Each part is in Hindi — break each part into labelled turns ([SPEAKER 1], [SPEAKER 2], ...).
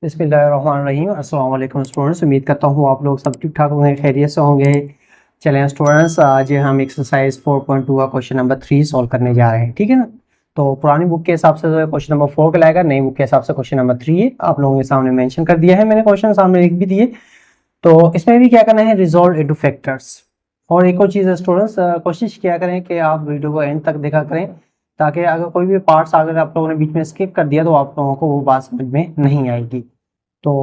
[SPEAKER 1] बिस्मिल्लाहिर्रहमानिर्रहीम। अस्सलाम वालेकुम स्टूडेंट्स, उम्मीद करता हूँ आप लोग सब ठीक ठाक होंगे, खैरियत से होंगे। चलें स्टूडेंट्स, आज हम एक्सरसाइज 4.2 का क्वेश्चन नंबर 3 सॉल्व करने जा रहे हैं, ठीक है ना। तो पुरानी बुक के हिसाब से क्वेश्चन नंबर 4 का लाएगा, नई बुक के हिसाब से क्वेश्चन नंबर 3 है। आप लोगों के सामने मेंशन कर दिया है, मैंने क्वेश्चन सामने लिख भी दिए। तो इसमें भी क्या करना है, रिजॉल्व इनटू फैक्टर्स। और एक और चीज़ है स्टूडेंट्स, कोशिश किया करें कि आप वीडियो को एंड तक देखा करें, ताकि अगर कोई भी पार्ट्स अगर आप लोगों ने बीच में स्किप कर दिया तो आप लोगों को वो बात समझ में नहीं आएगी। तो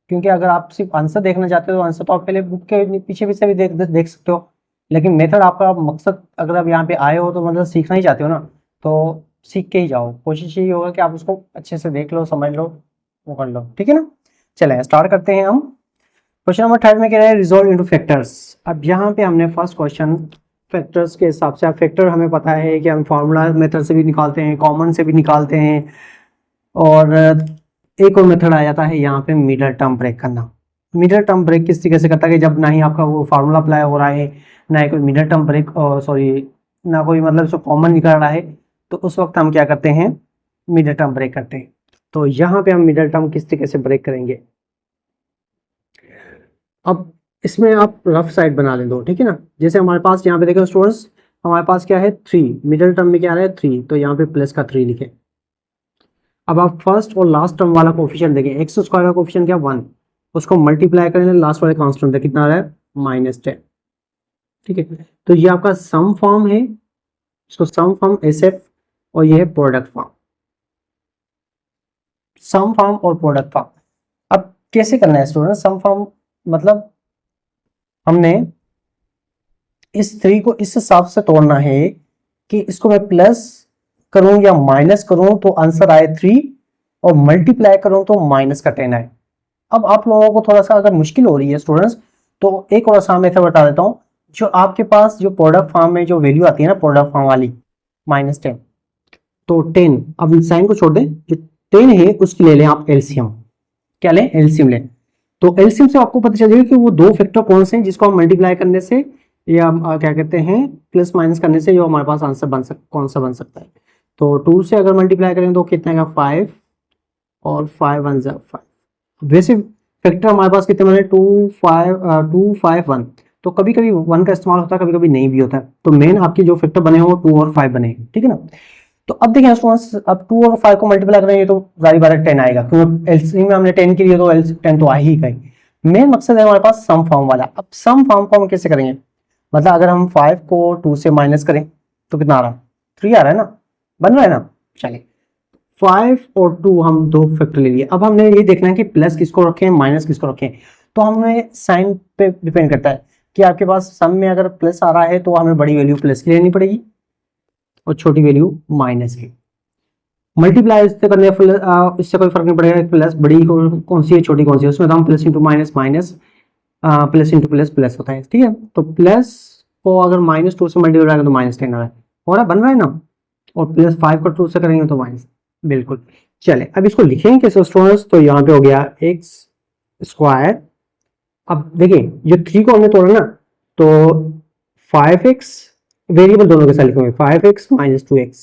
[SPEAKER 1] क्योंकि अगर आप सिर्फ आंसर देखना चाहते हो तो आंसर तो आप पहले बुक के पीछे पीछे भी देख सकते हो, लेकिन मेथड आपका मकसद, अगर आप यहाँ पे आए हो तो मतलब सीखना ही चाहते हो ना, तो सीख के ही जाओ। कोशिश यही होगा कि आप उसको अच्छे से देख लो, समझ लो, वो कर लो, ठीक है ना। चले स्टार्ट करते हैं हम। क्वेश्चन नंबर 3 में कह रहे हैं रिजॉल्व इनटू फैक्टर्स। अब यहाँ पे हमने फर्स्ट क्वेश्चन फैक्टर्स के हिसाब से, फैक्टर हमें पता है कि हम फार्मूला मेथड से भी निकालते हैं, कॉमन से भी निकालते हैं, और एक और मेथड आ जाता है यहाँ पे मिडल टर्म ब्रेक करना। मिडल टर्म ब्रेक किस तरीके से करता है कि जब ना ही आपका वो फार्मूला अप्लाई हो रहा है, ना ही कोई मिडल टर्म ब्रेक, सॉरी, ना कोई मतलब इसको कॉमन निकल रहा है, तो उस वक्त हम क्या करते हैं, मिडल टर्म ब्रेक करते हैं। तो यहाँ पे हम मिडल टर्म किस तरीके से ब्रेक करेंगे। अब इसमें आप रफ साइड बना लें दो, ठीक है ना। जैसे हमारे पास यहाँ पे देखो स्टूडेंट्स, हमारे पास क्या है 3, मिडल टर्म में क्या आ रहा है 3, तो यहाँ पे प्लस का 3 लिखें। अब आप फर्स्ट और लास्ट टर्म वाला कोफिशिएंट देखें, एक्स स्क्वायर का कोफिशिएंट क्या 1, उसको मल्टीप्लाई करें लास्ट वाले कांस्टेंट पे, कितना आ रहा है -10, ठीक है। तो ये आपका सम फॉर्म है, इसको सम फॉर्म SF, और ये है प्रोडक्ट फॉर्म, सम फॉर्म और प्रोडक्ट फॉर्म। अब कैसे करना है स्टूडेंट सम फॉर्म, मतलब हमने इस 3 को इस हिसाब से तोड़ना है कि इसको मैं प्लस करूं या माइनस करूं तो आंसर आए 3, और मल्टीप्लाई करूं तो माइनस का 10 आए। अब आप लोगों को थोड़ा सा अगर मुश्किल हो रही है स्टूडेंट्स, तो एक और आसान मेथड बता देता हूं। जो आपके पास जो प्रोडक्ट फॉर्म में जो वैल्यू आती है ना, प्रोडक्ट फॉर्म वाली -10, तो 10, अब साइन को छोड़ दें, जो 10 है उसकी ले लें आप एलसीएम। क्या लें, एलसीएम लें। तो एलसीएम से आपको पता चलेगा कि वो दो फैक्टर कौन से हैं जिसको हम मल्टीप्लाई करने से या क्या कहते हैं प्लस माइनस करने से जो हमारे पास आंसर कौन सा बन सकता है। तो 2 से अगर मल्टीप्लाई करें तो कितना का 5, और 5 1 5। वैसे फैक्टर हमारे पास कितने बने 2 5 1, तो कभी कभी 1 का इस्तेमाल होता है, कभी कभी नहीं भी होता है। तो मेन आपके जो फैक्टर बने हो 2 और 5 बने, ठीक है ना। तो अब देखिए स्टूडेंट्स, अब 2 और 5 को मल्टीप्लाई करेंगे तो जारी बात 10 आएगा, क्योंकि एलसीएम में हमने 10 के लिए, तो 10 तो आ ही गई। मेन मकसद है हमारे पास सम फॉर्म वाला। अब सम फॉर्म को हम कैसे करेंगे, मतलब अगर हम 5 को 2 से माइनस करें तो कितना आ रहा है 3 आ रहा है ना, बन रहा है ना। चलिए 5 और 2 हम दो फैक्टर ले लिए। अब हमने ये देखना है कि प्लस किसको रखें, माइनस किसको रखें। तो हमें साइन पे डिपेंड करता है कि आपके पास सम में अगर प्लस आ रहा है तो हमें बड़ी वैल्यू प्लस की लेनी पड़ेगी और छोटी वैल्यू माइनस की। मल्टीप्लाई इससे करने इससे कोई फर्क नहीं पड़ेगा, प्लस बड़ी कौन सी है छोटी कौन सी है, उसमें तो हम plus into minus minus, plus into plus plus होता है, ठीक है। तो प्लस को अगर -2 से मल्टीप्लाई करेंगे तो -10 आ रहा है, हो रहा है, बन रहा है ना। और प्लस 5 को 2 से करेंगे तो माइनस, बिल्कुल। चले अब इसको लिखेंगे कैसे स्टूडेंट्स, तो यहाँ पे हो गया एक्स स्क्वायर। अब देखिए जो 3 को हमने तोड़ा ना, तो 5x वेरिएबल दोनों के साथ लिखेंगे, 5x - 2x।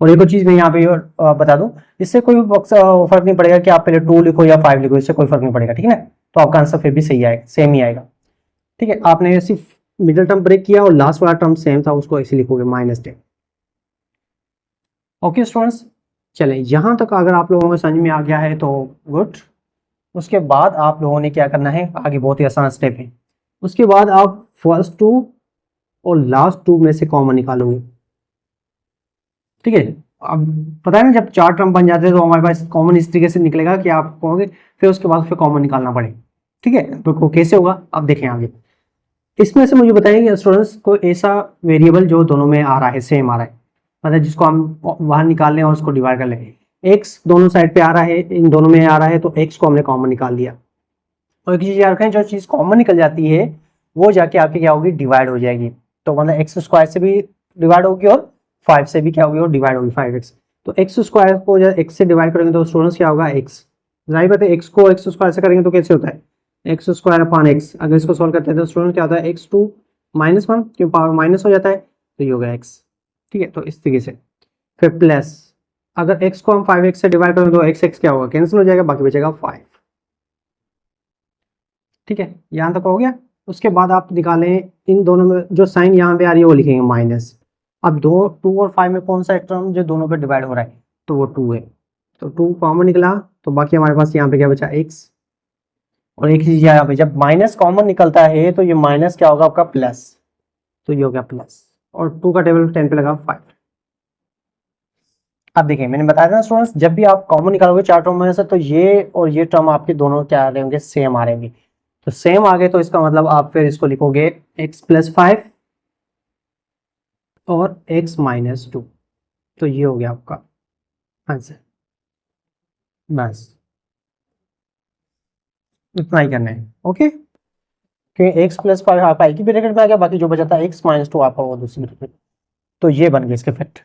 [SPEAKER 1] और एक और चीज मैं यहाँ पे बता दूं, इससे कोई फर्क नहीं पड़ेगा कि आप पहले 2 लिखो या 5 लिखो, इससे कोई फर्क नहीं पड़ेगा, ठीक है ना। तो आपका आंसर फिर भी सही आएगा, सेम ही आएगा, ठीक है। आपने सिर्फ मिडिल टर्म ब्रेक किया और लास्ट वाला टर्म सेम था, उसको ऐसे लिखोगे -10। ओके स्टूडेंट्स, चलें यहां तक अगर आप लोगों को समझ में आ गया है तो गुड। उसके बाद आप लोगों ने क्या करना है, आगे बहुत ही आसान स्टेप है। उसके बाद आप फर्स्ट 2 और लास्ट 2 में से कॉमन निकालोगे, ठीक है। अब पता है ना, जब 4 टर्म बन जाते हैं तो हमारे पास कॉमन इस तरीके से निकलेगा कि आप कहोगे फिर उसके बाद फिर कॉमन निकालना पड़े, ठीक है। तो कैसे होगा अब देखें आगे। इसमें से मुझे बताइए स्टूडेंट्स, कोई ऐसा वेरिएबल जो दोनों में आ रहा है, सेम आ रहा है, मतलब जिसको हम बाहर निकाल लें और उसको डिवाइड कर लें। एक्स दोनों साइड पे आ रहा है, इन दोनों में आ रहा है, तो एक्स को हमने कॉमन निकाल दिया। और एक चीज याद रखें, जो चीज कॉमन निकल जाती है वो जाके आपकी क्या होगी, डिवाइड हो जाएगी। तो मतलब एक्स स्क्वायर से भी डिवाइड होगी और 5 से भी क्या होगी, और डिवाइड होगी 5x। तो एक्स स्क्वायर को जब एक्स से डिवाइड करेंगे तो स्टूडेंट्स क्या होगा, एक्स। जाहिर बात है एक्स को एक्स स्क्वायर से करेंगे तो कैसे होता है, एक्स स्क्वायर अपॉन एक्स। अगर इसको सॉल्व करते हैं तो स्टूडेंट क्या होता है, x2 -1, क्यों पावर माइनस हो जाता है, तो ये होगा x, ठीक है। तो इस तरीके से फिर प्लस, अगर x को हम 5x से डिवाइड करें तो x क्या होगा, कैंसिल हो जाएगा, बाकी बचेगा 5। ठीक है, यहाँ तक हो गया। उसके बाद आप निकालें इन दोनों में जो साइन यहाँ पे आ रही है वो लिखेंगे माइनस। अब 2 और 5 में कौन सा टर्म जो दोनों पे डिवाइड हो रहा है, तो वो 2 है, तो 2 कॉमन निकला, तो बाकी हमारे पास यहाँ पे क्या बचा, x। और एक चीज यहाँ पे जब माइनस कॉमन निकलता है तो ये माइनस क्या होगा आपका, प्लस, तो ये हो गया प्लस, और 2 का टेबल 10 पे लगा 5। अब देखिए मैंने बताया था स्टूडेंट्स, जब भी आप कॉमन निकालोगे चार टर्म में से तो ये और ये टर्म आपके दोनों क्या आ रहे होंगे, सेम आ रहे होंगे। तो सेम आ गए तो इसका मतलब आप फिर इसको लिखोगे x + 5 और x - 2, तो ये हो गया आपका आंसर। बस इतना ही करना है, ओके। क्योंकि x + 5 आपका एक ही ब्रैकेट में आ गया, बाकी जो बचा था x - 2 आपका वो दूसरी ब्रैकेट, तो ये बन गया इसके फैक्ट।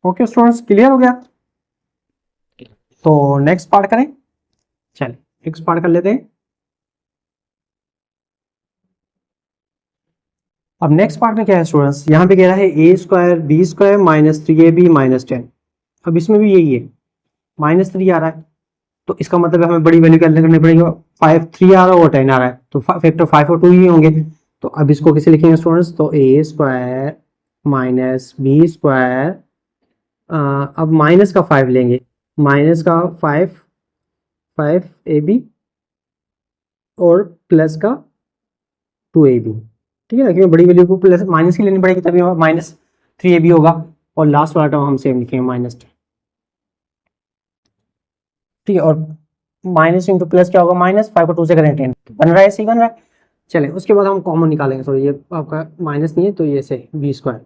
[SPEAKER 1] ओके स्टूडेंट्स, क्लियर हो गया। तो नेक्स्ट पार्ट करें, चलिए नेक्स्ट पार्ट कर लेते हैं। अब नेक्स्ट पार्ट में क्या है स्टूडेंट्स, यहाँ पे कह रहा है a² b² - 3ab - 10। अब इसमें भी यही है, -3 आ रहा है, तो इसका मतलब हमें बड़ी वैल्यू कैलकुलेट करनी पड़ेगी। 5 3 आ रहा है और 10 आ रहा है, तो फैक्टर 5 और 2 ही होंगे। तो अब इसको कैसे लिखेंगे स्टूडेंट्स, तो a² - b², अब माइनस का 5 लेंगे, माइनस का 5ab और प्लस का 2ab। ठीक है ना, क्योंकि बड़ी वैल्यू को प्लस माइनस की लेनी पड़ेगी तभी -3ab होगा, और लास्ट वाला टर्म हम सेम लिखेंगे -10। ठीक है, और माइनस इंटू प्लस क्या होगा, -5 को 2 से करें 10, बन रहा है, सी बन रहा है। चले उसके बाद हम कॉमन निकालेंगे, सॉरी ये आपका माइनस नहीं है तो ये से b²,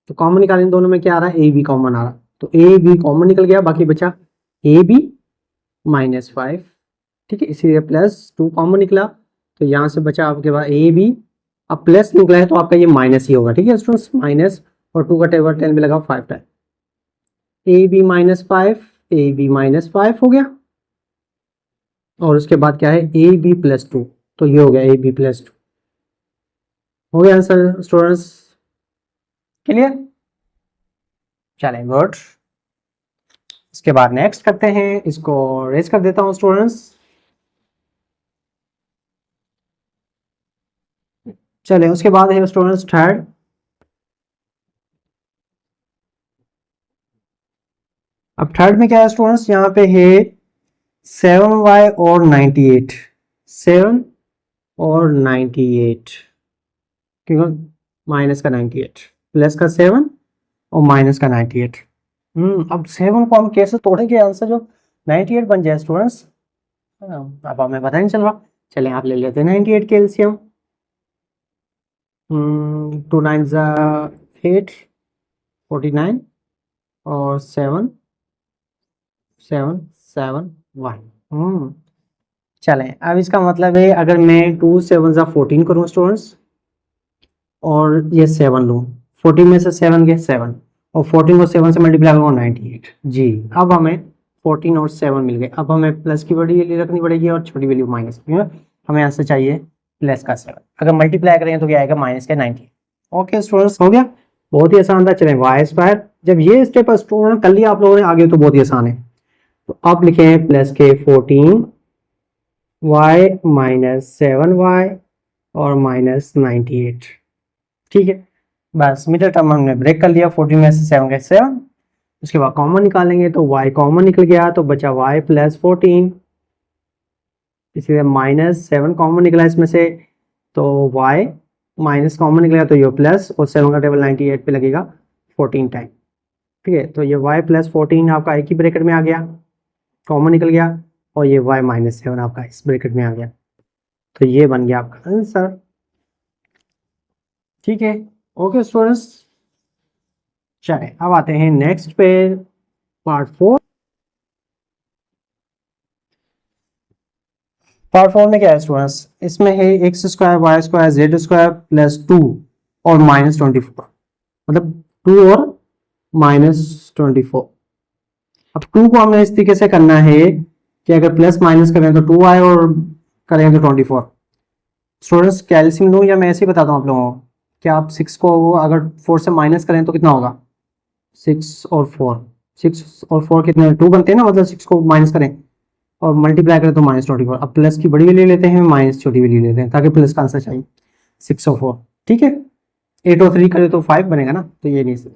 [SPEAKER 1] तो कॉमन निकालेंगे, दोनों में क्या आ रहा है, ab कॉमन आ रहा है, तो ab कॉमन निकल गया, बाकी बचा ab -5। ठीक है, इसीलिए +2 कॉमन निकला, तो यहाँ से बचा आपके पास ab, अब प्लस निकला है तो आपका ये माइनस ही होगा। ठीक है स्टूडेंट्स, माइनस, और 2 का टेबल 10 में लगा 5 टाइम, ab -5 ab -5 हो गया, और उसके बाद क्या है ab +2, तो ये हो गया ab +2, हो गया आंसर स्टूडेंट्स, क्लियर। चलें गुड, इसके बाद नेक्स्ट करते हैं, इसको रेज कर देता हूं स्टूडेंट्स। चलें उसके बाद है स्टूडेंट्स थर्ड। अब थर्ड में क्या है स्टूडेंट्स, यहाँ पे है 7y और 98, 7 और 98, क्योंकि माइनस का 98, प्लस का 7 और माइनस का 98। अब 7 को हम कैसे तोड़ेंगे, आंसर जो 98 बन जाए स्टूडेंट्स, अब हमें पता नहीं चल रहा। चलें आप ले लेते हैं 98 के एलसीएम, 2 9 8 49 और 7 7 7 1। चलें अब इसका मतलब है अगर मैं 2 7 14 करूँ स्टूडेंट्स, और ये 7 लूँ, 14 में से 7 गए 7, और 14 को 7 से मल्टीप्लाई करूँगा 98 जी। अब हमें 14 और 7 मिल गए, अब हमें प्लस की बड़ी वैल्यू रखनी पड़ेगी और छोटी वैल्यू माइनस की, हमें आंसर चाहिए प्लस का 7, अगर मल्टीप्लाई करें तो क्या आएगा, माइनस का 98। ओके स्टूडेंट्स, हो गया, बहुत ही आसान था। चलें y², जब ये स्टेप स्टूडेंट कर लिया आप लोगों ने, आगे तो बहुत ही आसान है। तो आप लिखें प्लस के 14y -7y और -98। ठीक है, बस मिडिल टर्म हमने ब्रेक कर लिया, 14 में से 7 गए 7, उसके बाद कॉमन निकालेंगे तो y कॉमन निकल गया, तो बचा y + 14, इसलिए -7 कॉमन निकला इसमें से, तो y माइनस कॉमन निकलेगा तो ये प्लस, और 7 का टेबल 98 पे लगेगा 14 टाइम। ठीक है, तो ये y + 14 आपका एक ही ब्रैकेट में आ गया, कॉमन निकल गया, और ये y -7 आपका इस ब्रैकेट में आ गया, तो ये बन गया आपका आंसर। ठीक है, ओके स्टूडेंट्स, चलें अब आते हैं नेक्स्ट पे, पार्ट 4। पार्ट 4 में क्या है स्टूडेंट्स, इसमें है x² y² z² + 2 और -24, मतलब 2 और -24। अब 2 को हमें इस तरीके से करना है कि अगर प्लस माइनस करें तो 2 आए और करें तो 24। स्टूडेंट्स कैल्शियम लूँ या मैं ऐसे ही बताता हूँ आप लोगों को, कि आप 6 को अगर 4 से माइनस करें तो कितना होगा, 6 और 4, 6 और 4 कितने 2 बनते हैं ना, मतलब 6 को माइनस करें और मल्टीप्लाई करें तो -24। अब प्लस की बड़ी वैल्यू लेते हैं, माइनस छोटी वैल्यू लेते हैं, ताकि प्लस का आंसर चाहिए 6 और 4। ठीक है, 8 और 3 करें तो 5 बनेगा ना, तो ये नहीं सही।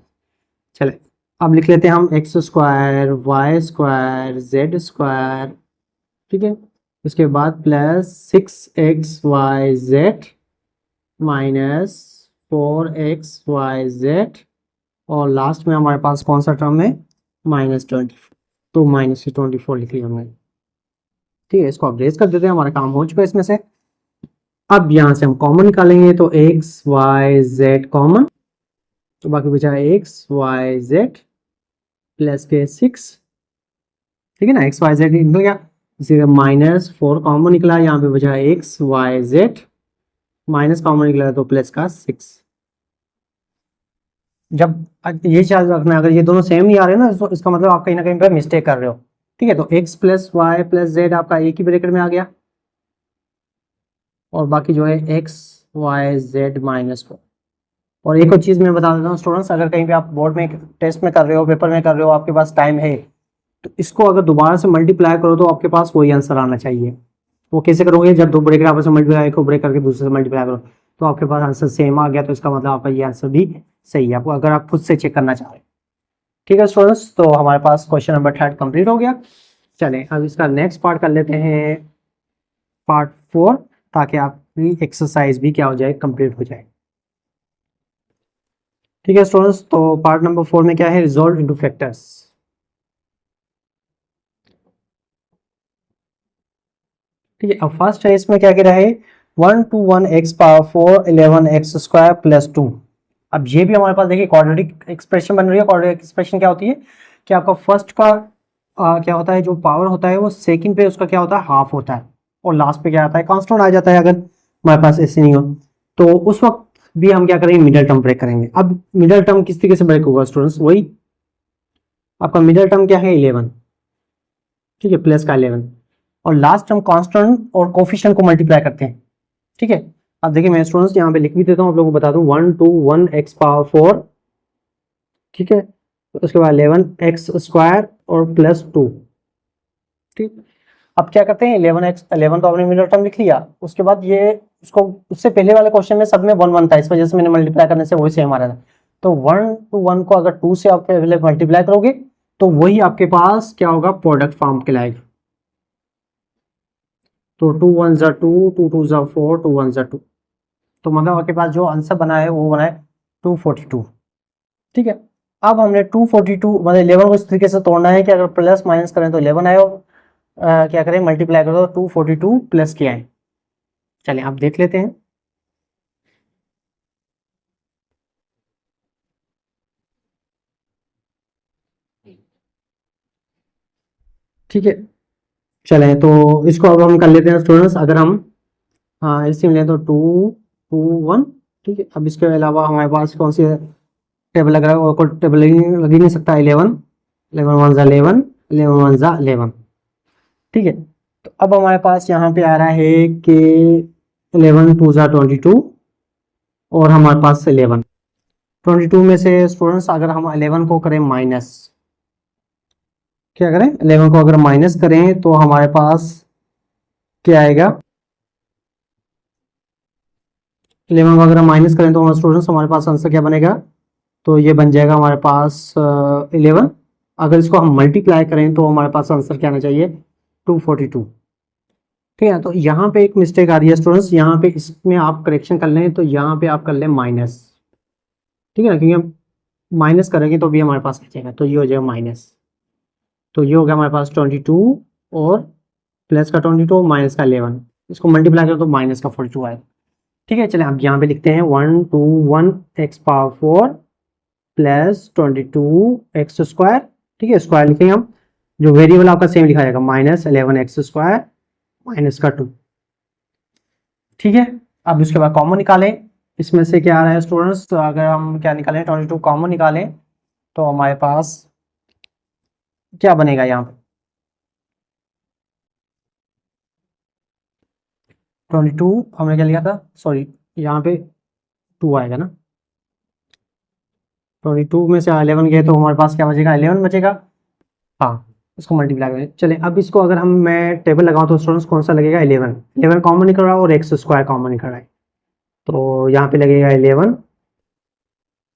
[SPEAKER 1] चले अब लिख लेते हैं हम x square y square z square, ठीक है, उसके बाद प्लस 6xyz माइनस 4xyz, और लास्ट में हमारे पास कौन सा टर्म है, -20, तो -24 लिख लिया हमने। ठीक है, इसको अब रेज कर देते हैं, हमारा काम हो चुका है इसमें से। अब यहाँ से हम कॉमन निकालेंगे, तो xyz कॉमन, तो बाकी बचा xyz प्लस के 6, ठीक है ना, xyz निकल गया, इसी -4 कॉमन निकला, यहाँ पे बचा xyz, माइनस कॉमन निकला तो प्लस का 6। जब ये चार्ज रखना है, अगर ये दोनों सेम नहीं आ रहे ना, तो इसका मतलब आप कहीं ना कहीं पे मिस्टेक कर रहे हो। ठीक है, तो x plus y plus z आपका एक ही ब्रैकेट में आ गया, और बाकी जो है x y z -4। और एक और चीज़ मैं बता देता हूँ स्टूडेंट्स, अगर कहीं पे आप बोर्ड में टेस्ट में कर रहे हो, पेपर में कर रहे हो, आपके पास टाइम है, तो इसको अगर दोबारा से मल्टीप्लाई करो तो आपके पास वही आंसर आना चाहिए। वो कैसे करोगे, जब 2 ब्रेकेट आपस में मल्टीप्लाई को ब्रेक करके दूसरे से मल्टीप्लाई करो तो आपके पास आंसर सेम आ गया, तो इसका मतलब आपका ये आंसर भी सही है, आपको अगर आप खुद से चेक करना चाह रहे हैं। ठीक है स्टूडेंट्स, तो हमारे पास क्वेश्चन नंबर 3 कंप्लीट हो गया। चलें अब इसका नेक्स्ट पार्ट कर लेते हैं, पार्ट 4, ताकि आपकी एक्सरसाइज भी क्या हो जाए, कंप्लीट हो जाए। ठीक है स्टूडेंट्स, तो पार्ट नंबर 4 में क्या है, रिजॉल्व इनटू फैक्टर्स। ठीक है, अब फर्स्ट है, इसमें क्या कह रहा है, 1 to 1 x power 4 11x square plus 2। अब ये भी हमारे पास देखिए क्वाड्रेटिक एक्सप्रेशन बन रही है। क्वाड्रेटिक एक्सप्रेशन क्या होती है कि आपका फर्स्ट का क्या होता है, जो पावर होता है वो सेकंड पे उसका क्या होता है, हाफ होता है, और लास्ट पे क्या आता है, कांस्टेंट आ जाता है। अगर हमारे पास ऐसे नहीं हो तो उस वक्त भी हम क्या करेंगे, मिडिल टर्म ब्रेक करेंगे। अब मिडिल टर्म किस तरीके से ब्रेक होगा स्टूडेंट्स, वही आपका मिडिल टर्म क्या है, 11, ठीक है, प्लस का 11, और लास्ट टर्म कांस्टेंट और कोफिशिएंट को मल्टीप्लाई करते हैं। ठीक है, अब देखिए मैं स्टूडेंट्स यहाँ पे लिख भी देता हूँ, आप लोगों को बता दूं, 1 to 1 x पावर 4, ठीक है, तो उसके बाद 11x स्क्वायर और प्लस 2। ठीक, अब क्या करते हैं, 11 तो आपने मिडिल टर्म लिख लिया, उसके बाद ये उसको, उससे पहले वाले क्वेश्चन में सब में 1 1 था, इस वजह से मैंने मल्टीप्लाई करने से वही सेम आ रहा था। तो 1 to 1 को अगर 2 से आप पहले मल्टीप्लाई करोगे तो वही आपके पास क्या होगा, प्रोडक्ट फॉर्म कहलाएगा। तो 2 1 जा 2, 2 2 जा 4, 2 1 जा 2, तो मतलब आपके पास जो आंसर बना है वो बना है 242। ठीक है, अब हमने 242 मतलब 11 को इस तरीके से तोड़ना है कि अगर प्लस माइनस करें तो 11 आए, और क्या करें, मल्टीप्लाई करो तो 242 प्लस के आए। चलिए आप देख लेते हैं। ठीक है, चलें तो इसको अब हम कर लेते हैं स्टूडेंट्स। अगर हम एलसीएम लें तो 2 2 1, ठीक है। अब इसके अलावा हमारे पास कौन सी टेबल लग रहा है, और कोई टेबल लग ही नहीं सकता। 11 11 1 जा 11, 11 1 जा 11, ठीक है। तो अब हमारे पास यहाँ पे आ रहा है कि 11 2 जा 22, और हमारे पास 11 22 में से स्टूडेंट्स अगर हम 11 को करें माइनस, क्या करें, 11 को अगर माइनस करें तो हमारे पास क्या आएगा, 11 को अगर माइनस करें तो स्टूडेंट्स हमारे पास आंसर क्या बनेगा, तो ये बन जाएगा हमारे पास 11। अगर इसको हम मल्टीप्लाई करें तो हमारे पास आंसर क्या आना चाहिए, 242। ठीक है, तो यहाँ पे एक मिस्टेक आ रही है स्टूडेंट्स, यहाँ पे इसमें आप करेक्शन कर लें, तो यहाँ पे आप कर लें माइनस, ठीक है ना, क्योंकि हम माइनस करेंगे तो भी हमारे पास बचेगा, तो ये हो जाएगा माइनस। तो ये हो गया हमारे पास 22, और प्लस का 22 माइनस का 11, इसको मल्टीप्लाई करें तो माइनस का 42 आएगा। ठीक है, चलें अब यहाँ पे लिखते हैं 1 2 1 x power 4 plus 22 x square, ठीक है, स्क्वायर लिखेंगे हम, जो वेरिएबल आपका सेम लिखा जाएगा, -11x स्क्वायर माइनस का 2। ठीक है, अब उसके बाद कॉमन निकालें, इसमें से क्या आ रहा है स्टूडेंट्स, तो अगर हम क्या निकालें, 22 कॉमन निकालें तो हमारे पास क्या बनेगा, यहाँ पे 22 हमने क्या लिखा था, सॉरी यहाँ पे 2 आएगा ना, 22 में से 11 गए तो हमारे पास क्या बचेगा, 11 बचेगा। हाँ, इसको मल्टीप्लाई करें। चले अब इसको अगर मैं टेबल लगाऊं तो स्टूडेंट्स कौन सा लगेगा, 11 कॉमन निकल रहा है और एक्स स्क्वायर कॉमन निकल रहा है, तो यहाँ पे लगेगा 11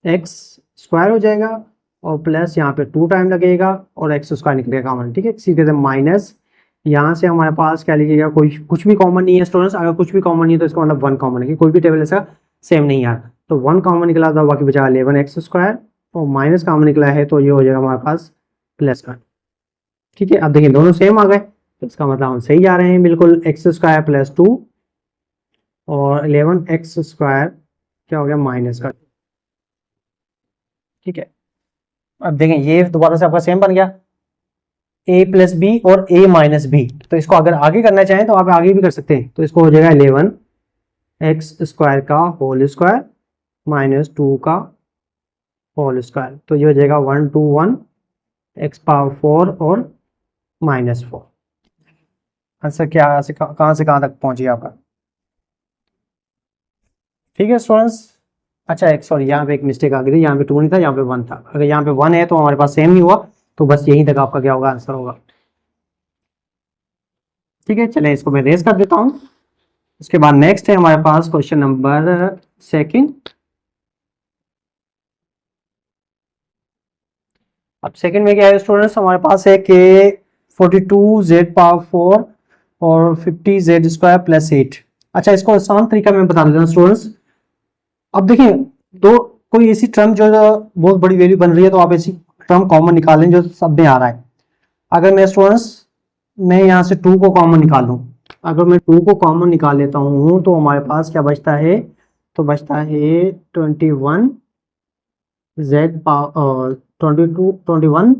[SPEAKER 1] एक्स स्क्वायर हो जाएगा और प्लस यहाँ पे 2 टाइम लगेगा और एक्स स्क्वायर निकलेगा कॉमन। ठीक है, सीधे माइनस यहाँ से हमारे पास क्या लिखेगा, कोई कुछ भी कॉमन नहीं है स्टूडेंट्स। अगर कुछ भी कॉमन नहीं है तो इसका मतलब 1 कॉमन है, कि कोई भी टेबल ऐसा सेम नहीं है, तो 1 कॉमन निकला था, बाकी बचा 11 एक्स स्क्वायर और माइनस कॉमन निकला है तो ये हो जाएगा हमारे पास प्लस का। ठीक है, अब देखिए दोनों सेम आ गए तो इसका मतलब हम सही जा रहे हैं बिल्कुल। एक्स स्क्वायर प्लस 2 और 11 एक्स स्क्वायर क्या हो गया माइनस का। ठीक है, अब देखें ये दोबारा से आपका सेम बन गया, a प्लस बी और a माइनस बी। तो इसको अगर आगे करना चाहें तो आप आगे भी कर सकते हैं, तो इसको हो जाएगा 11 एक्स स्क्वायर का होल स्क्वायर माइनस 2 का होल स्क्वायर, तो ये हो जाएगा 1 2 1 एक्स पावर 4 और माइनस 4। आंसर क्या कहाँ से कहाँ तक पहुंची आपका। ठीक है स्टूडेंट्स, अच्छा एक सॉरी यहाँ पे एक मिस्टेक आ गई थी, यहाँ पे 2 नहीं था, यहाँ पे 1 था। अगर यहाँ पे 1 है तो हमारे पास सेम नहीं हुआ, तो बस यहीं तक आपका क्या होगा आंसर होगा। ठीक है, चलें इसको मैं रेज कर देता हूँ। उसके बाद नेक्स्ट है हमारे पास क्वेश्चन नंबर 2। अब सेकंड में क्या है स्टूडेंट्स, हमारे पास है कि 42 जेड पावर 4 और 50 जेड स्क्वायर प्लस 8। अच्छा, इसको आसान तरीका मैं बता देता हूँ स्टूडेंट्स। अब देखिए दो कोई ऐसी टर्म जो बहुत बड़ी वैल्यू बन रही है तो आप ऐसी टर्म कॉमन निकालें जो सब में आ रहा है। अगर मैं स्टूडेंट्स मैं यहाँ से 2 को कॉमन निकाल लूँ, अगर मैं 2 को कॉमन निकाल लेता हूँ तो हमारे पास क्या बचता है, तो बचता है 21 Z power 21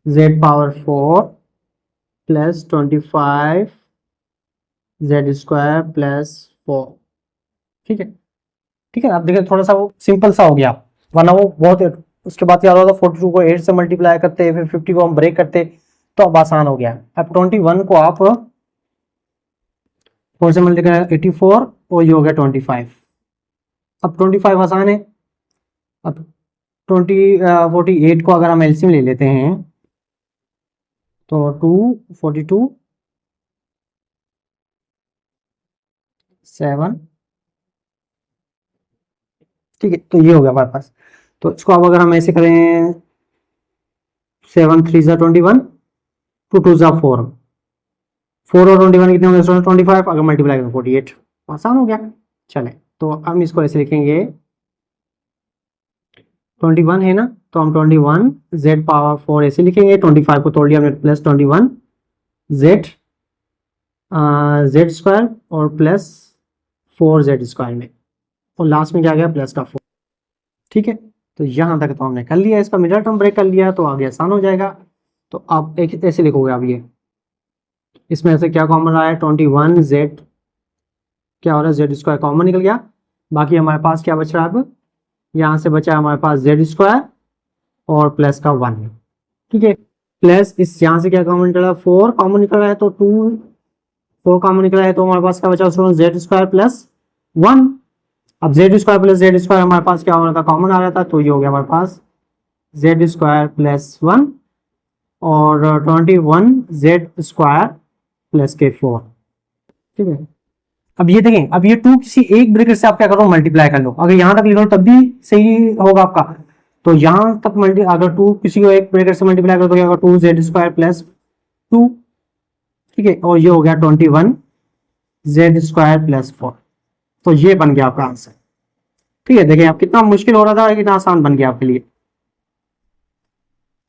[SPEAKER 1] Z power 4 plus 25 Z square plus 4। ठीक है, ठीक है ना। आप देखिए थोड़ा सा वो सिंपल सा हो गया, वरना वो बहुत उसके बाद क्या होता था 42 को 8 से मल्टीप्लाई करते, फिर 50 को हम ब्रेक करते, तो अब आसान हो गया। अब 21 को आप 4 से मल्टीप्लाई 84 और ये हो गया 25। अब 25 आसान है। अब 48 को अगर हम एलसीएम ले लेते हैं तो 2 42 7। ठीक है, तो ये हो गया हमारे पास। तो इसको अब अगर हम ऐसे करें 7 3 जा 21, 2 2 जा 4, 4 और 21 कितने होंगे 25, अगर मल्टीप्लाई करें 48, आसान हो गया। चले तो हम इसको ऐसे लिखेंगे 21 है ना, तो हम 21 जेड पावर 4 ऐसे लिखेंगे, 25 को तोड़ लिया हमने प्लस 21 जेड जेड स्क्वायर और प्लस 4 जेड स्क्वायर में, और लास्ट में क्या गया प्लस का 4। ठीक है, तो यहाँ तक तो हमने कर लिया, इसका मिडल टर्म ब्रेक कर लिया तो आगे आसान हो जाएगा। तो आप एक ऐसे लिखोगे, आप ये इसमें से क्या कॉमन रहा है 21 जेड क्या हो रहा है जेड स्क्वायर कॉमन निकल गया, बाकी हमारे पास क्या बच रहा है, अब यहाँ से बचा हमारे पास जेड स्क्वायर और प्लस का 1। ठीक है, प्लस इस यहाँ से क्या कॉमन निकल रहा है 4 कॉमन निकल रहा है, तो 4 कॉमन निकल रहा है तो हमारे पास क्या बचा जेड स्क्वायर प्लस 1। अब Z square plus Z square हमारे पास क्या हो रहा था कॉमन आ रहा था, तो ये हो गया हमारे पास जेड स्क्वायर प्लस 1 और 21 जेड स्क्वायर प्लस के 4। ठीक है, अब ये देखें, अब ये 2 किसी एक ब्रैकेट से आप क्या करो मल्टीप्लाई कर लो, अगर यहां तक लिख लो तब भी सही होगा आपका। तो यहां तक अगर 2 किसी को एक ब्रैकेट से मल्टीप्लाई करो तो क्या होगा 2 जेड स्क्वायर प्लस 2। ठीक है, और ये हो गया 21 जेड स्क्वायर प्लस 4। तो ये बन गया आपका आंसर। ठीक है, देखें आप कितना मुश्किल हो रहा था कितना आसान बन गया आपके लिए।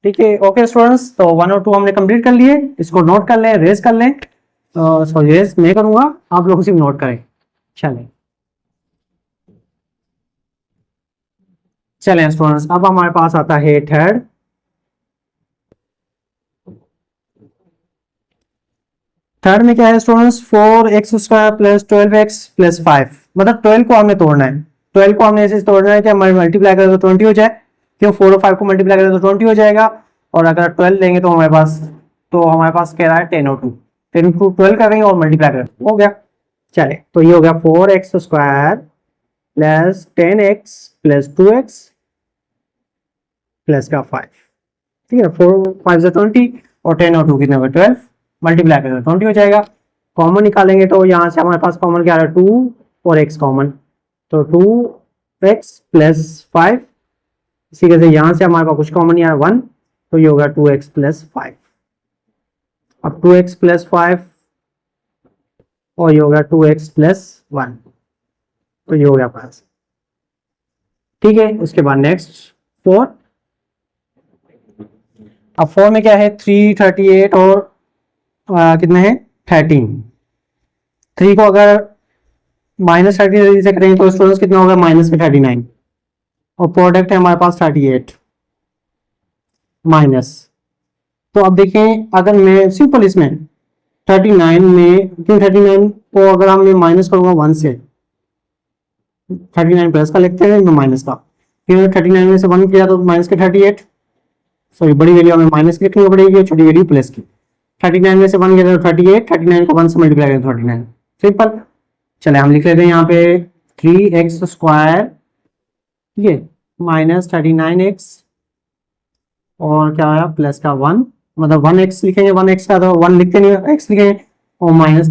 [SPEAKER 1] ठीक है, ओके स्टूडेंट्स, तो 1 और 2 हमने कंप्लीट कर लिए, इसको नोट कर लें, रेज कर लें। सॉरी रेज मैं करूंगा, आप लोग सिर्फ नोट करें। चलें स्टूडेंट्स, अब हमारे पास आता है थर्ड। थर्ड में क्या है students 4x square plus 12x plus 5, मतलब 12 को हमने तोड़ना है। 12 को हमने ऐसे तोड़ना है कि मल्टीप्लाई करें तो 20 हो जाए, क्यों 4 और 5 को मल्टीप्लाई करें तो 20 हो जाएगा, और अगर 12 लेंगे तो हमारे पास कह रहा है 10 और 2, 10 को 12 करेंगे और मल्टीप्लाई करें हो गया। चले तो ये हो गया 4x square plus 10x plus 2x plus का 5। ठीक है, 4 5 20, और 10 और 2 कितने हो गए 12, मल्टीप्लाई करेंगे 20 हो जाएगा। कॉमन निकालेंगे तो यहाँ से हमारे पास कॉमन क्या आ रहा है 2 और x कॉमन, तो 2x प्लस 5। इसी तरह से यहाँ से हमारे पास कुछ कॉमन नहीं आ रहा 1, तो ये होगा 2x प्लस 5। अब 2x प्लस 5 और ये होगा 2x प्लस 1, तो ये हो गया पास। ठीक है, उसके बाद नेक्स्ट 4। अब 4 में क्या है 3, 38 और कितने हैं 13। 3 को अगर -30 से करेंगे तो स्टूडेंट्स कितना होगा -39, और प्रोडक्ट है हमारे पास 38 माइनस। तो अब देखें अगर मैं सिंपल इसमें 39 में, क्यों 39 को अगर हम मैं माइनस करूंगा 1 से, 39 प्लस का लिखते हैं तो माइनस का, फिर 39 में से 1 किया तो माइनस के 38, सॉरी बड़ी वैल्यू हमें माइनस की लिखनी पड़ेगी, छोटी वैल्यू प्लस की। 39 में से 1 किया तो 38, 39 को 1 से मल्टीप्लाई करें 39, सिंपल। चले हम लिख लेते हैं यहाँ पे 3x स्क्वायर, ठीक है, माइनस 39x और क्या आया प्लस का 1, मतलब 1x लिखेंगे, 1x का तो 1 लिखते नहीं x लिखेंगे, और माइनस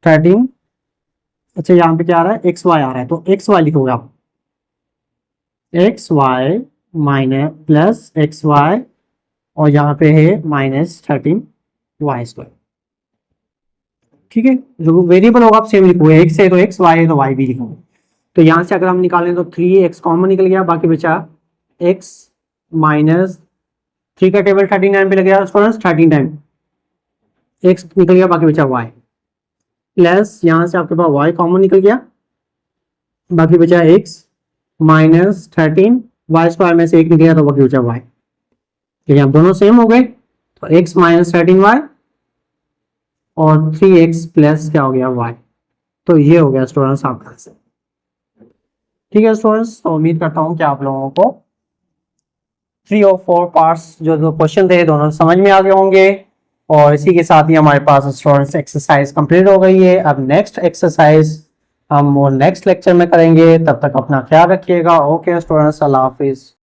[SPEAKER 1] 13। अच्छा यहाँ पे क्या आ रहा है xy आ रहा है, तो xy लिखोगे आप, xy माइनस प्लस xy और यहाँ पे है -13y स्क्वायर। ठीक है, जो वेरिएबल होगा आप सेम लिखोगे, x है तो x, y है तो y भी लिखोगे। तो यहाँ से अगर हम निकालें तो 3x कॉमन निकल गया, बाकी बचा x माइनस 3 का टेबल 39 पे लग गया स्टूडेंट्स, 13 टाइम x निकल गया, बाकी बचा y प्लस यहाँ से आपके पास y कॉमन निकल गया, बाकी बचा x माइनस 13, y स्क्वायर में से 1 निकल गया तो बाकी बचा y। ठीक है, अब दोनों सेम हो गए, तो x माइनस 13y और 3x प्लस क्या हो गया y। तो ये हो गया स्टूडेंट्स आपका आंसर। ठीक है स्टूडेंट्स, तो उम्मीद करता हूँ कि आप लोगों को 3 और 4 पार्ट्स जो क्वेश्चन थे दोनों समझ में आ गए होंगे। और इसी के साथ ही हमारे पास स्टूडेंट्स एक्सरसाइज कंप्लीट हो गई है। अब नेक्स्ट एक्सरसाइज हम नेक्स्ट लेक्चर में करेंगे, तब तक अपना ख्याल रखिएगा। ओके स्टूडेंट्स, अल्लाह हाफिज।